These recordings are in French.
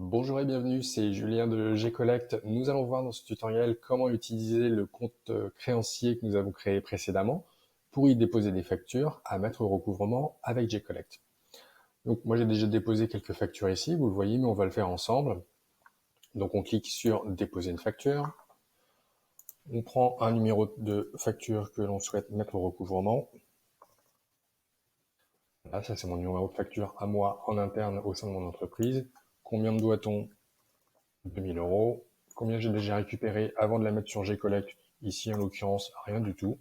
Bonjour et bienvenue, c'est Julien de Gcollect. Nous allons voir dans ce tutoriel comment utiliser le compte créancier que nous avons créé précédemment pour y déposer des factures à mettre au recouvrement avec Gcollect. Donc moi j'ai déjà déposé quelques factures ici, vous le voyez, mais on va le faire ensemble. Donc on clique sur déposer une facture. On prend un numéro de facture que l'on souhaite mettre au recouvrement. Là, ça c'est mon numéro de facture à moi en interne au sein de mon entreprise. Combien me doit-on? 2000 euros. Combien j'ai déjà récupéré avant de la mettre sur Gcollect? Ici, en l'occurrence, rien du tout.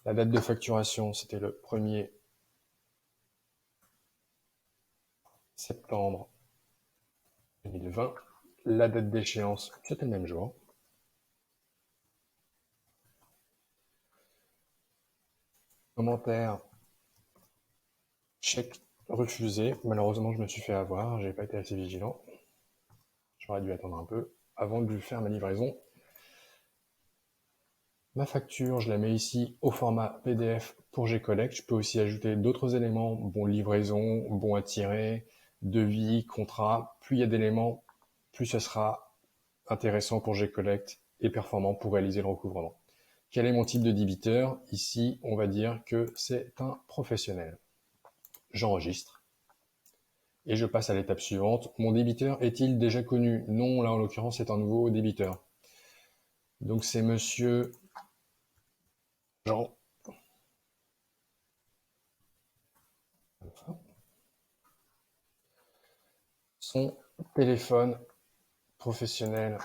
La date de facturation, c'était le 1er septembre 2020. La date d'échéance, c'était le même jour. Commentaire, chèque refusé. Malheureusement, je me suis fait avoir, j'ai pas été assez vigilant. J'aurais dû attendre un peu avant de lui faire ma livraison. Ma facture, je la mets ici au format PDF pour Gcollect. Je peux aussi ajouter d'autres éléments, bon livraison, bon à tirer, devis, contrat. Plus il y a d'éléments, plus ce sera intéressant pour Gcollect et performant pour réaliser le recouvrement. Quel est mon type de débiteur? Ici, on va dire que c'est un professionnel. J'enregistre et je passe à l'étape suivante. Mon débiteur est-il déjà connu? Non, là en l'occurrence, c'est un nouveau débiteur. Donc c'est monsieur Jean. Son téléphone professionnel.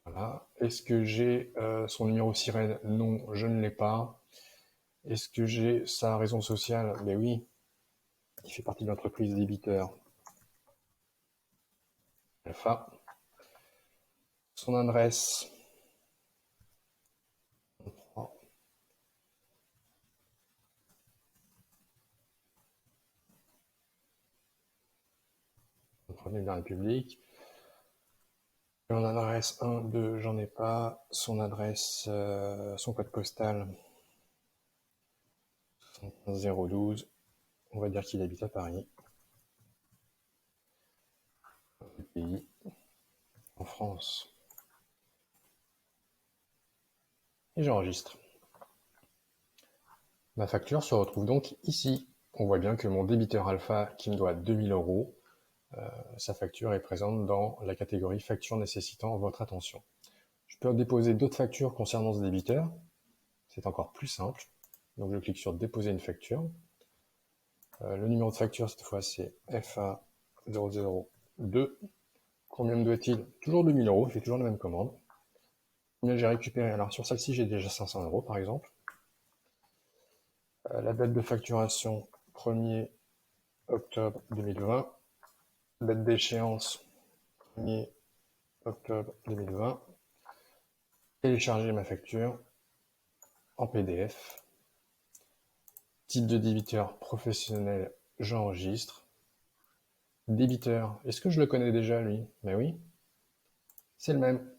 Voilà. Est-ce que j'ai son numéro sirène? Non, je ne l'ai pas. Est-ce que j'ai sa raison sociale? Ben oui, il fait partie de l'entreprise débiteur. Alpha. Son adresse. Premier de la République. Son adresse 1, 2, j'en ai pas. Son adresse, son code postal 012. On va dire qu'il habite à Paris. Pays en France. Et j'enregistre. Ma facture se retrouve donc ici. On voit bien que mon débiteur alpha qui me doit 2000 euros, sa facture est présente dans la catégorie facture nécessitant votre attention. Je peux déposer d'autres factures concernant ce débiteur. C'est encore plus simple. Donc je clique sur déposer une facture. Le numéro de facture cette fois c'est FA002. Combien me doit-il? Toujours 2000 euros, je fais toujours la même commande. Combien j'ai récupéré? Alors sur celle-ci j'ai déjà 500 euros par exemple. La date de facturation 1er octobre 2020. Date d'échéance 1er octobre 2020. Télécharger ma facture en PDF. Type de débiteur professionnel, j'enregistre. Débiteur, est-ce que je le connais déjà lui? Ben oui, c'est le même.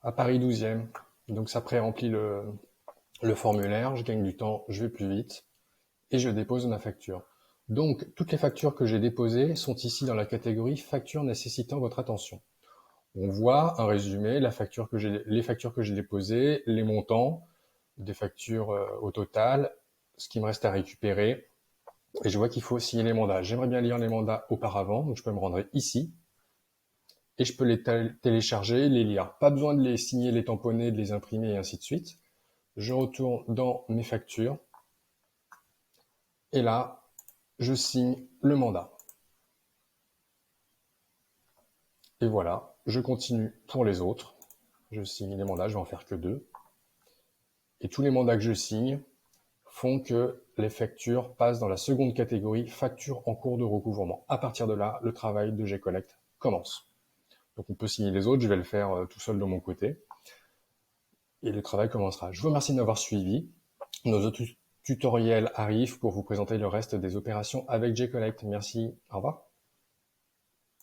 À Paris 12e. Donc ça pré-remplit le formulaire, je gagne du temps, je vais plus vite et je dépose ma facture. Donc toutes les factures que j'ai déposées sont ici dans la catégorie factures nécessitant votre attention. On voit un résumé, les factures que j'ai déposées, les montants des factures au total, ce qui me reste à récupérer. Et je vois qu'il faut signer les mandats. J'aimerais bien lire les mandats auparavant, donc je peux me rendre ici et je peux les télécharger, les lire. Pas besoin de les signer, les tamponner, de les imprimer et ainsi de suite. Je retourne dans mes factures et là, je signe le mandat. Et voilà, je continue pour les autres. Je signe les mandats, je vais en faire que 2. Et tous les mandats que je signe font que les factures passent dans la seconde catégorie, factures en cours de recouvrement. À partir de là, le travail de Gcollect commence. Donc on peut signer les autres, je vais le faire tout seul de mon côté. Et le travail commencera. Je vous remercie de m'avoir suivi. Nos autres tutoriels arrivent pour vous présenter le reste des opérations avec Gcollect. Merci, au revoir.